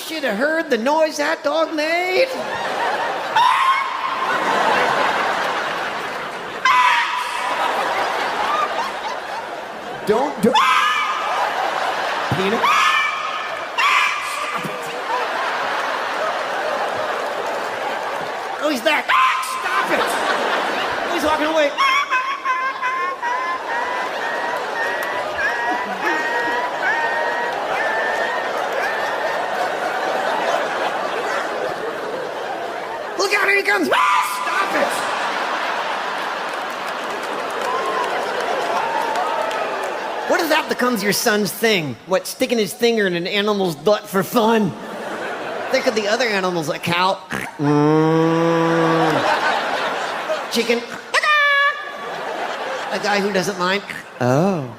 should have heard the noise that dog made. Don't do Peanut. Oh, he's back. Stop it. Oh, he's walking away. Look out, here he comes. Stop it. What if that becomes your son's thing? What, sticking his finger in an animal's butt for fun? Think of the other animals, like cow. Chicken. A guy who doesn't mind. Oh.